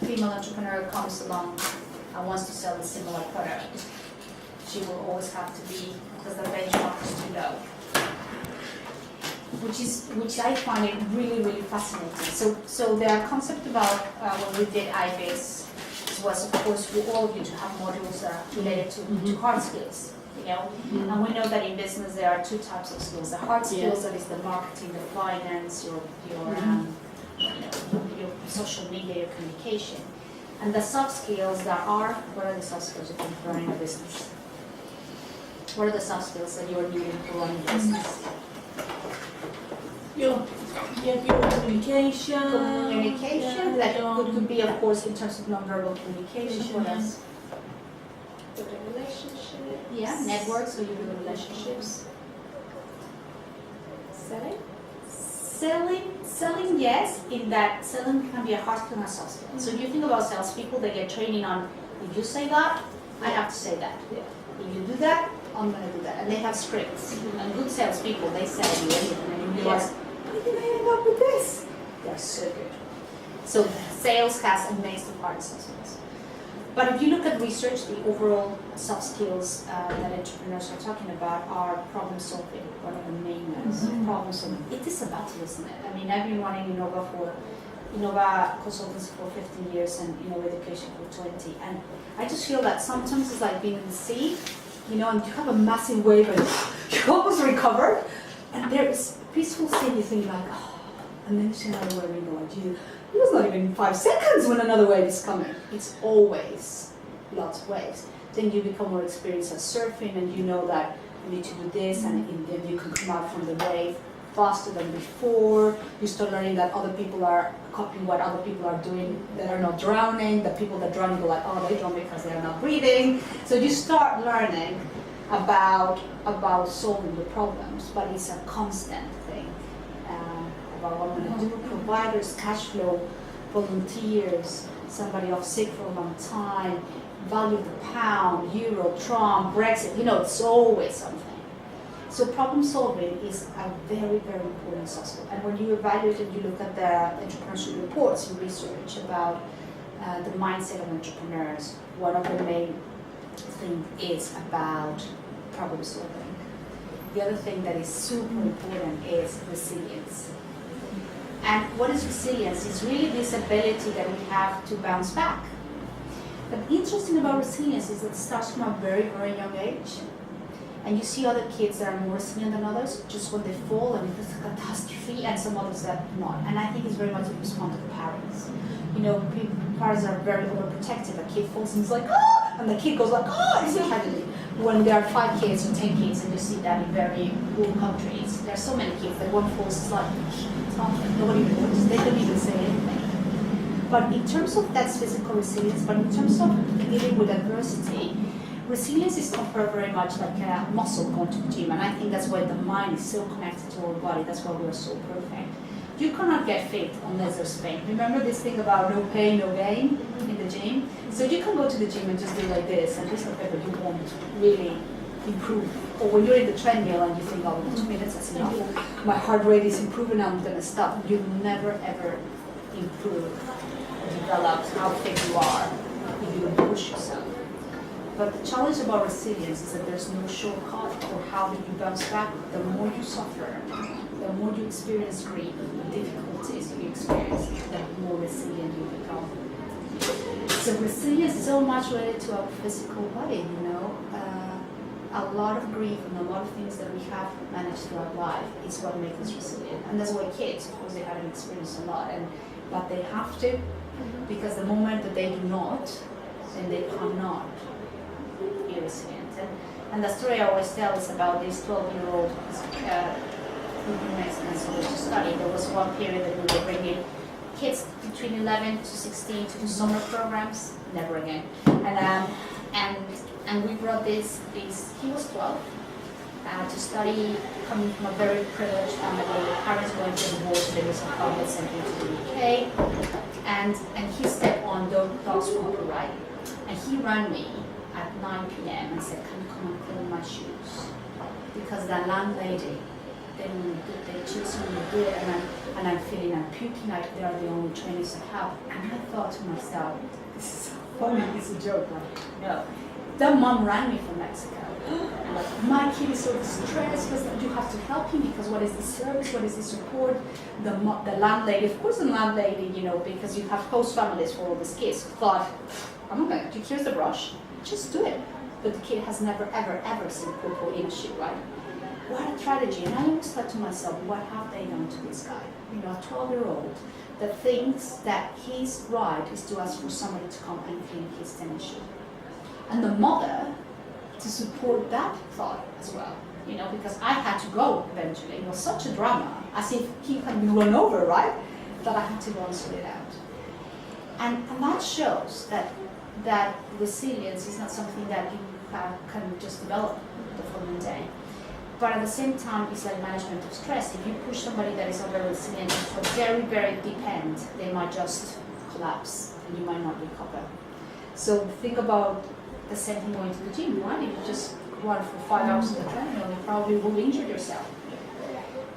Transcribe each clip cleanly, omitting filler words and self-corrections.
female entrepreneur comes along and wants to sell a similar product, she will always have to be, because the benchmark is too low. Which I find it really, really fascinating. So the concept about when we did IBIS was, of course, for all of you to have modules that are related to hard skills. You know, and we know that in business there are two types of skills: the hard skills, that is the marketing, the finance, your social media, your communication, and the soft skills that are, what are the soft skills you think for running a business? What are the soft skills that you're needing for running a business? Your communication. Communication, that could be, of course, in terms of non-verbal communication. What else? Building relationships. Yeah, networks, so you build relationships. Selling. Selling, yes, in that selling can be a hard skill and a soft skill. So if you think about salespeople, they get training on, if you say that, I have to say that. Yeah. If you do that, I'm going to do that. And they have scripts. And good salespeople, they sell you anything. And you realize, how did I end up with this? They're so good. So sales has a mix of hard and soft skills. But if you look at research, the overall soft skills that entrepreneurs are talking about are problem solving, one of the main ones. Problem solving. It is a battle, isn't it? I mean, I've been running Innova consultancy for 15 years and Innova education for 20. And I just feel that sometimes it's like being in the sea, and you have a massive wave and you almost recover. And there is a peaceful sea, you think like, oh, and then you see another wave and you it was not even 5 seconds when another wave is coming. It's always lots of waves. Then you become more experienced at surfing and you know that you need to do this and then you can come out from the wave faster than before. You start learning that other people are copying what other people are doing that are not drowning. The people that drown go like, oh, they drown because they are not breathing. So you start learning about solving the problems, but it's a constant thing. About what I'm going to do, providers, cash flow, volunteers, somebody off sick for a long time, value the pound, euro, Trump, Brexit, it's always something. So problem solving is a very, very important soft skill. And when you evaluate and you look at the entrepreneurship reports and research about the mindset of entrepreneurs, one of the main things is about problem solving. The other thing that is super important is resilience. And what is resilience? It's really this ability that we have to bounce back. But interesting about resilience is that it starts from a very, very young age. And you see other kids that are more resilient than others, just when they fall and it's a catastrophe, and some others that not. And I think it's very much a response to the parents. Parents are very overprotective. A kid falls and it's like, oh! And the kid goes like, oh! It's a tragedy. When there are 5 kids or 10 kids, and you see that in very poor countries, there are so many kids that one falls, it's like, nobody knows. They don't even say anything. But in terms of that's physical resilience, but in terms of dealing with adversity, resilience is compared very much like a muscle going to the gym, and I think that's why the mind is so connected to our body. That's why we're so perfect. You cannot get fit unless there's pain. Remember this thing about no pain, no gain in the gym? So you can go to the gym and just do like this, and just like that, but you won't really improve. Or when you're in the treadmill and you think, oh, 2 minutes, that's enough. My heart rate is improving, I'm going to stop. You'll never, ever improve or develop how fit you are if you don't push yourself. But the challenge about resilience is that there's no shortcut for how do you bounce back. The more you suffer, the more you experience grief, the difficulties you experience, the more resilient you become. So resilience is so much related to our physical body, a lot of grief and a lot of things that we have managed throughout life is what makes us resilient. And that's why kids, of course, they haven't experienced a lot, but they have to, because the moment that they do not, then they cannot be resilient. And the story I always tell is about this 12-year-old who makes an to study. There was one period that we were bringing kids between 11 to 16 to do summer programs, never again. And we brought this he was 12, to study, coming from a very privileged family. Parents going to divorce, there was some family sent him to the UK, and he stepped on the dog's walker, right? And he rang me at 9 p.m. and said, can you come and clean my shoes? Because the landlady they choose me to do it, and I'm feeling I'm puking like they are the only trainees I have. And I thought to myself, this is funny, it's a joke, like, no. The mom rang me from Mexico. Like, my kid is so distressed because you have to help him because what is the service, what is the support? The landlady, of course the landlady, you know, because you have host families for all these kids, thought, I'm not going to, here's the brush, just do it. But the kid has never, ever, ever seen poo in a shoe, right? What a tragedy. And I always thought to myself, what have they done to this guy? You know, a 12-year-old that thinks that his right is to ask for somebody to come and clean his tennis shoe. And the mother to support that thought as well, you know, because I had to go eventually. It was such a drama, as if he had been run over, right? That I had to go and sort it out. And that shows that resilience is not something that you can just develop the following day. But at the same time, it's like management of stress. If you push somebody that is not very resilient into a very, very deep end, they might just collapse and you might not recover. So think about the same thing going to the gym, right? If you just run for 5 hours on the treadmill, you probably will injure yourself.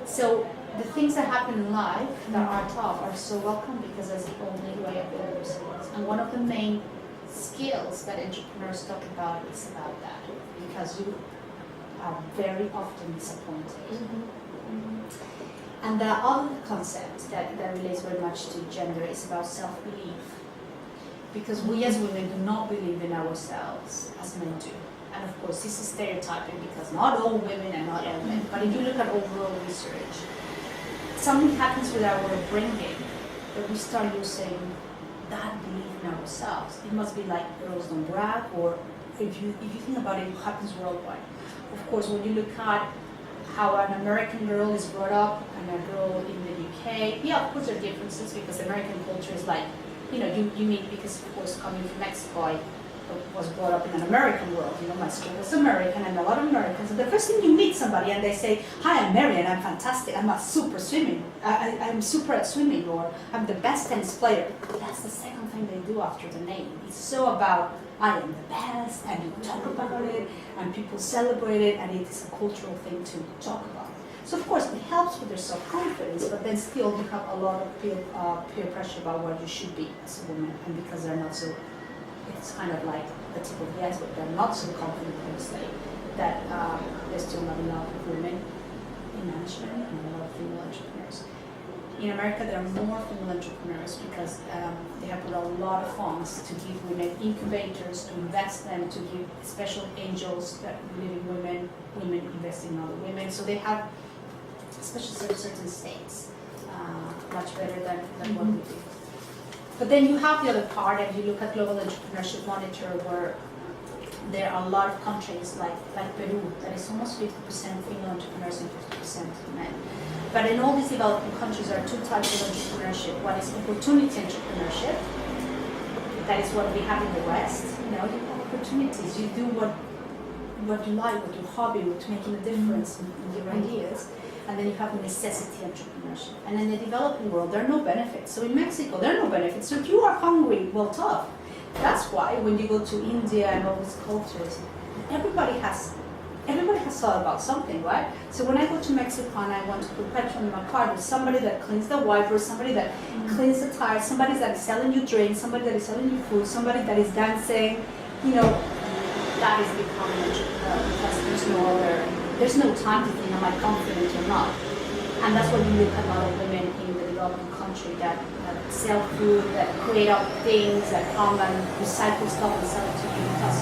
So the things that happen in life that are tough are so welcome because that's the only way of building resilience. And one of the main skills that entrepreneurs talk about is about that, because you are very often disappointed. And the other concept that relates very much to gender is about self-belief. Because we as women do not believe in ourselves as men do. And of course, this is stereotyping because not all women and not all men. But if you look at overall research, something happens with our upbringing that we start losing that belief in ourselves. It must be like girls don't brag, or if you think about it, it happens worldwide. Of course, when you look at how an American girl is brought up and a girl in the UK, yeah, of course there are differences because American culture is like, you know, you meet, because of course coming from Mexico, I was brought up in an American world. You know, my school was American and a lot of Americans. And the first thing you meet somebody and they say, hi, I'm Mary and I'm fantastic. I'm a super swimming. I'm super at swimming, or I'm the best tennis player. That's the second thing they do after the name. It's so about, I am the best, and you talk about it and people celebrate it, and it is a cultural thing to talk about. So of course it helps with their self-confidence, but then still you have a lot of peer pressure about what you should be as a woman, and because they're not so, it's kind of like the tip of the iceberg, they're not so confident, I would say, that there's still not enough women in management and a lot of female entrepreneurs. In America there are more female entrepreneurs because they have put a lot of funds to give women incubators, to invest them, to give special angels that believe in women, women investing in other women. So they have, especially certain states, much better than what we do. But then you have the other part, and you look at Global Entrepreneurship Monitor, where there are a lot of countries like Peru, that is almost 50% female entrepreneurs and 50% men. But in all these developing countries, there are two types of entrepreneurship. One is opportunity entrepreneurship. That is what we have in the West. You know, you have opportunities. You do what you like, what your hobby, what's making a difference in your ideas. And then you have necessity entrepreneurship. And in the developing world, there are no benefits. So in Mexico, there are no benefits. So if you are hungry, well, tough. That's why when you go to India and all these cultures, everybody has thought about something, right? So when I go to Mexico and I want to put petrol in my car, there's somebody that cleans the wipers, somebody that cleans the tires, somebody that is selling you drinks, somebody that is selling you food, somebody that is dancing. You know, that is becoming an entrepreneur because there's no time to think, am I confident or not? And that's why you look at a lot of women in the developing country that sell food, that create up things, that come and recycle stuff and sell it to you because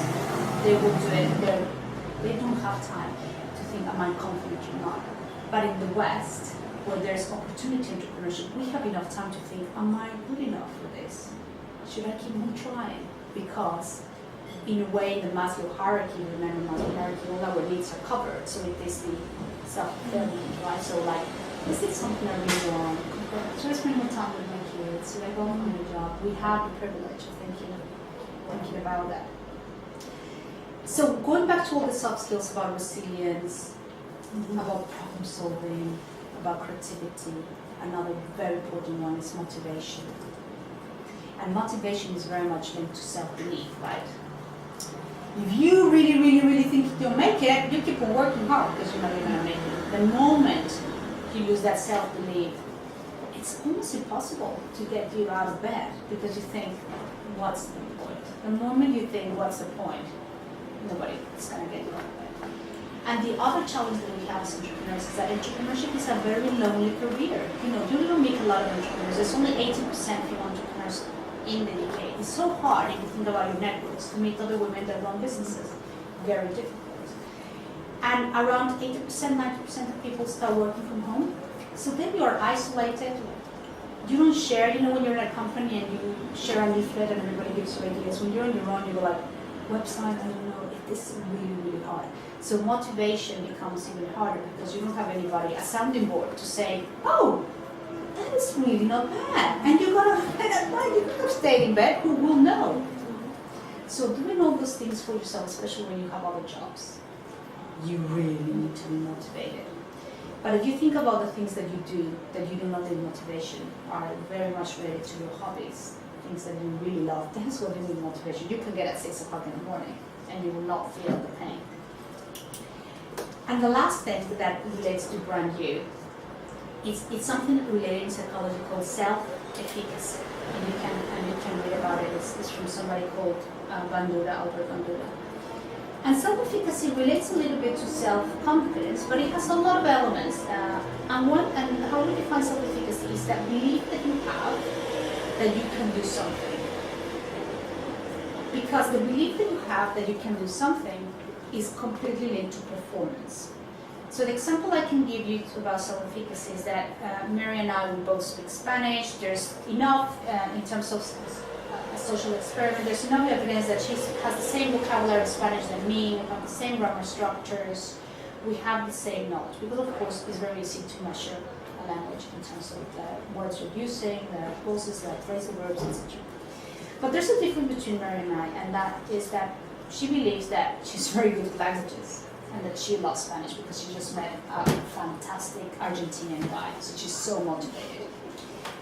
they will do it. They don't have time to think, am I confident or not? But in the West, where there's opportunity entrepreneurship, we have enough time to think, am I good enough for this? Should I keep on trying? Because in a way, the Maslow hierarchy, remember Maslow hierarchy, all our needs are covered. So it is the self-fulfillment, right? So like, is this something I really want? Should I spend more time with my kids? Should I go find a job? We have the privilege of thinking about that. So going back to all the soft skills about resilience, about problem solving, about creativity, another very important one is motivation. And motivation is very much linked to self-belief, right? If you really think you'll make it, you keep on working hard because you know you're going to make it. The moment you lose that self-belief, it's almost impossible to get you out of bed because you think, what's the point? The moment you think, what's the point, nobody is going to get you out of bed. And the other challenge that we have as entrepreneurs is that entrepreneurship is a very lonely career. You know, you don't meet a lot of entrepreneurs. There's only 80% female entrepreneurs in the UK. It's so hard if you think about your networks to meet other women that run businesses. Very difficult. And around 80%, 90% of people start working from home. So then you are isolated. You don't share, you know, when you're in a company and you share a leaflet and everybody gives you ideas. When you're on your own, you go like, website, I don't know, this is really, really hard. So motivation becomes even harder because you don't have anybody, a sounding board to say, oh, that is really not bad. And you're gonna, and at night you're gonna stay in bed, who will know? So doing all those things for yourself, especially when you have other jobs, you really need to be motivated. But if you think about the things that you do not need motivation, are very much related to your hobbies, things that you really love, that's what you need motivation. You can get at 6 o'clock in the morning and you will not feel the pain. And the last thing that relates to brand new, it's something related in psychology called self-efficacy. And you can read about it. It's from somebody called Albert Bandura. And self-efficacy relates a little bit to self-confidence, but it has a lot of elements. And how we define self-efficacy is that belief that you have that you can do something. Because the belief that you have that you can do something is completely linked to performance. So the example I can give you about self-efficacy is that Mary and I, we both speak Spanish. There's enough in terms of a social experiment, there's enough evidence that she has the same vocabulary of Spanish than me, we have the same grammar structures, we have the same knowledge. Because of course it's very easy to measure a language in terms of the words you're using, the clauses, the phrasal verbs, etc. But there's a difference between Mary and I, and that is that she believes that she's very good at languages and that she loves Spanish because she just met a fantastic Argentinian guy, so she's so motivated.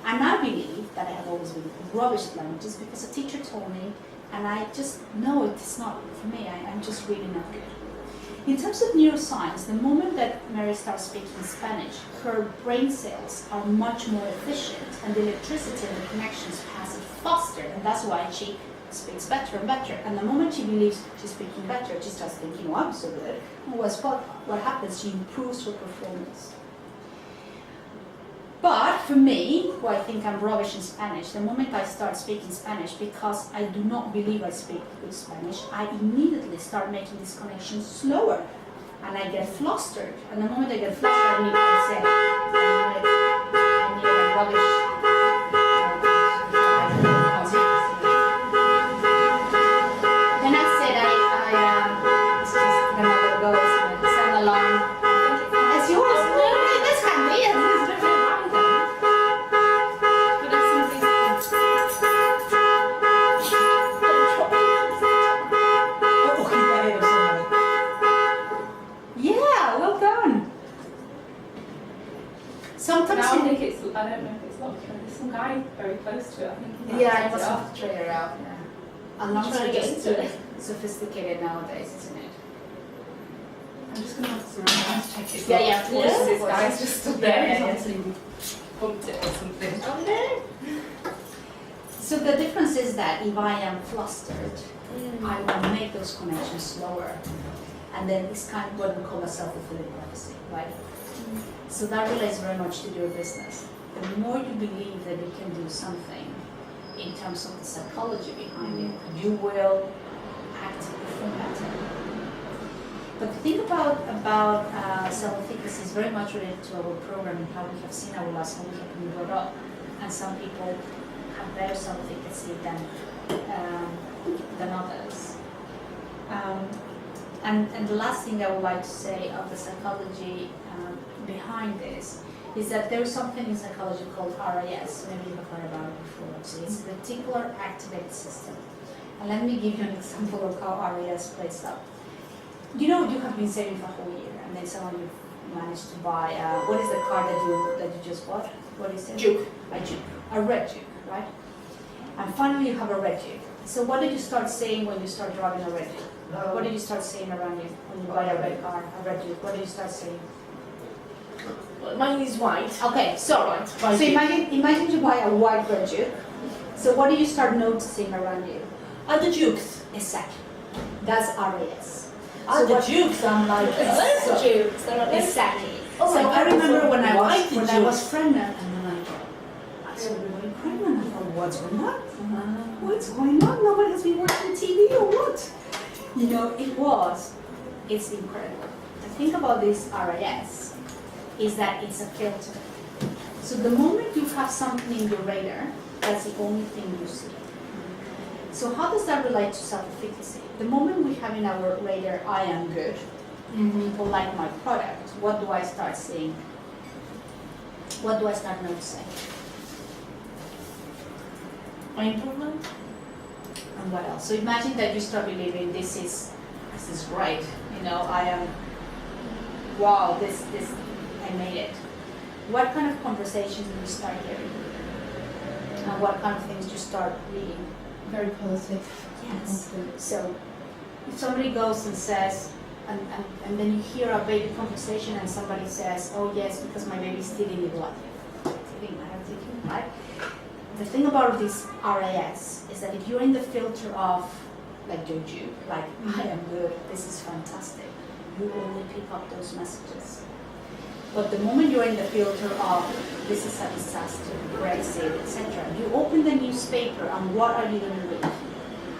And I believe that I have always been rubbish at languages because a teacher told me, and I just know it's not for me, I'm just really not good. In terms of neuroscience, the moment that Mary starts speaking Spanish, her brain cells are much more efficient and the electricity and the connections pass it faster, and that's why she speaks better and better. And the moment she believes she's speaking better, she starts thinking, oh, I'm so good. And what happens? She improves her performance. But for me, who I think I'm rubbish in Spanish, the moment I start speaking Spanish, because I do not believe I speak good Spanish, I immediately start making these connections slower. And I get flustered. And the moment I get flustered, I need to say, I need a rubbish. Then I said, it's just gonna go, it's an alarm. It's yours. This can be it. Sometimes I think it's, I don't know if it's locked, but there's some guy very close to it. I think he I must have to trade her out. Yeah. Alarms trying are to get just into it. sophisticated nowadays, isn't it? I'm just going to have to remember to check it. Yeah, of course. This guy's just stood there Yeah. and something bumped it or something. So the difference is that if I am flustered, I will make those connections slower. And then it's kind of what we call a self-fulfilling prophecy, right? So that relates very much to your business. The more you believe that you can do something in terms of the psychology behind it, you will perform better. But the thing about self-efficacy is very much related to our program and how we have seen our lives, how we have been brought up. And some people have better self-efficacy than others. And the last thing I would like to say of the psychology behind this is that there is something in psychology called RIS. Maybe you have heard about it before. So it's the reticular activated system. And let me give you an example of how RIS plays out. You know, you have been saving for a whole year, and then suddenly you managed to buy what is the car that you just bought? What is it? Juke. A red Juke, right? And finally you have a red Juke. So what did you start saying when you start driving a red Juke? What did you start saying around you when you buy a red car, a red Juke? What did you start saying? Well, mine is white. Okay, so White. imagine you buy a white Virgil. So what do you start noticing around you? And the Dukes. Exactly. That's RAS. And the what- Dukes, I'm like, It's So- Dukes, they're not this. Exactly. Oh So my I God, remember so when I white was Dukes. pregnant, and then I saw everybody pregnant. I thought, what's going on? What's going on? Nobody has been watching TV or what? You know, it's incredible. The thing about this RAS is that it's a filter. So the moment you have something in your radar, that's the only thing you see. So how does that relate to self-efficacy? The moment we have in our radar, I am good, people like my product, what do I start seeing? What do I start noticing? My improvement? And what else? So imagine that you start believing this is great. You know, I am, wow, this, I made it. What kind of conversations do you start hearing? And what kind of things do you start reading? Very positive. Yes. So if somebody goes and says, and then you hear a baby conversation and somebody says, oh yes, because my baby's teething, you go like, teething, I have teething, right? The thing about this RAS is that if you're in the filter of, like Joju, like I am good, this is fantastic, you only pick up those messages. But the moment you're in the filter of, this is a disaster, Brexit, etc., you open the newspaper and what are you going to read?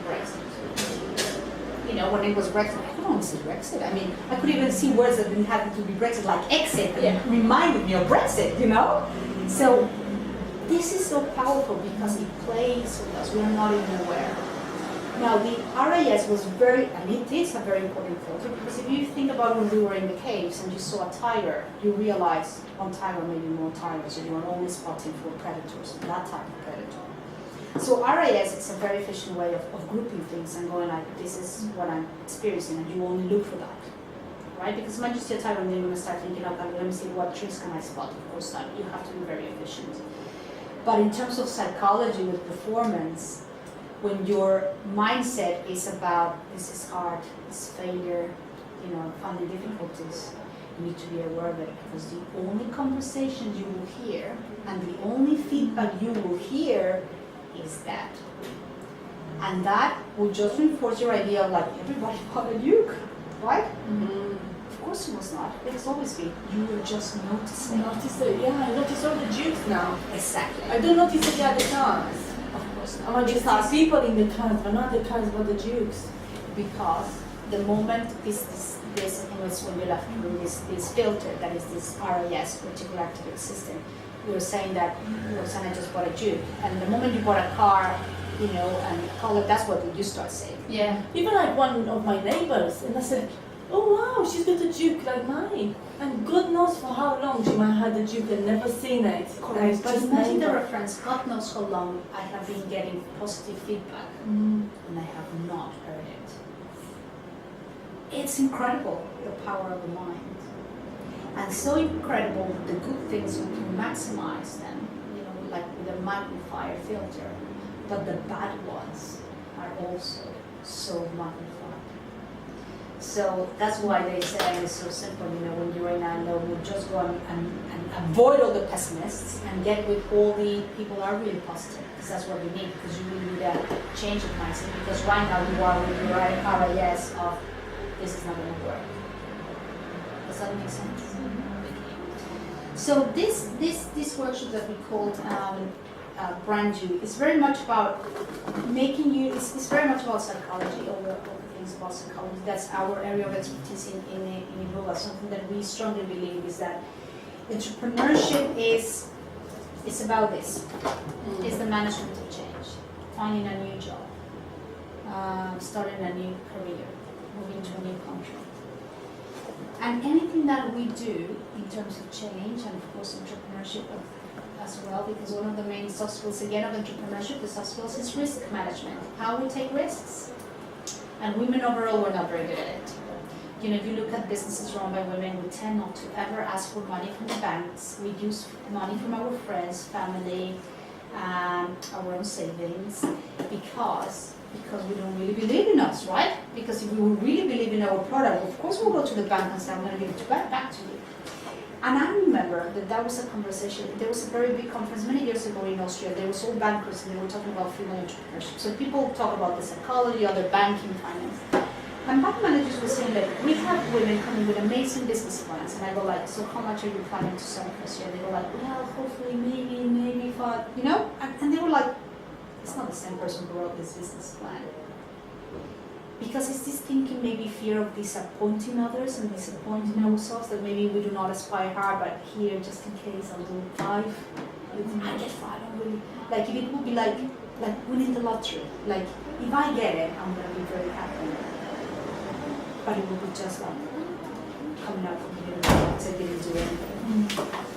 Brexit. You know, when it was Brexit, I could only see Brexit. I mean, I could even see words that didn't have to be Brexit, like exit, that reminded me of Brexit, you know? So this is so powerful because it plays with us. We are not even aware. Now, the RAS was and it is a very important filter because if you think about when we were in the caves and you saw a tiger, you realize one tiger, maybe more tigers, and you are only spotting for predators, that type of predator. So RAS is a very efficient way of grouping things and going like, this is what I'm experiencing, and you only look for that, right? Because when you see a tiger and then you're going to start thinking, okay, let me see what trees can I spot. Of course not. You have to be very efficient. But in terms of psychology with performance, when your mindset is about this is hard, this failure, you know, finding difficulties, you need to be aware of it because the only conversations you will hear and the only feedback you will hear is that. And that will just reinforce your idea of like everybody bought a Duke, right? Of course it was not. It's always been. You were just noticing. Notice it, yeah, I notice all the Dukes now. Exactly. I don't notice the other cars. Of course I not. might just see people in the cars, but not the cars, but the Dukes. Because the moment this thing was when you left through this filter, that is this RAS, reticular activating system, we were saying that Rosanna just bought a Duke, and the moment you bought a car, you know, and a color, that's what you start saying. Yeah. Even like one of my neighbors, and I said, oh wow, she's got a Duke like mine. And God knows for how long she might have had the Duke and never seen it. And it's But just imagine the neighbor. reference, God knows how long I have been getting positive feedback, and I have not heard it. It's incredible, the power of the mind. And so incredible, the good things, we can maximize them, you know, like with a magnifier filter. But the bad ones are also so magnified. So that's why they say, and it's so simple, you know, when you're in a low mood, just go and avoid all the pessimists and get with all the people who are really positive, because that's what you need, because you really need a change of mindset, because right now you are with your RAS of, this is not going to work. Does that make sense? So this workshop that we called Brand You is very much about making you, it's very much about psychology, all the things about psychology. That's our area of expertise in IBIS. Something that we strongly believe is that entrepreneurship is about this. It's the management of change, finding a new job, starting a new career, moving to a new country. And anything that we do in terms of change, and of course entrepreneurship as well, because one of the main soft skills again of entrepreneurship, the soft skills, is risk management. How we take risks. And women overall, we're not very good at it. You know, if you look at businesses run by women, we tend not to ever ask for money from the banks. We use money from our friends, family, our own savings, because we don't really believe in us, right? Because if we really believe in our product, of course we'll go to the bank and say, I'm going to give it back to you. And I remember that was a conversation. There was a very big conference many years ago in Austria. There was all bankers and they were talking about female entrepreneurship. So people talk about the psychology, other banking, finance. And bank managers were saying that we have women coming with amazing business plans. And I go like, so how much are you planning to sell this year? And they go like, well, hopefully, maybe 5, you know? And they were like, it's not the same person who wrote this business plan. Because it's this thinking, maybe fear of disappointing others and disappointing ourselves, that maybe we do not aspire hard, but here, just in case, I'll do 5. I get 5, I'm really, like if it would be like winning the lottery. Like, if I get it, I'm going to be very happy. But it would be just like coming out from here, so I didn't do anything.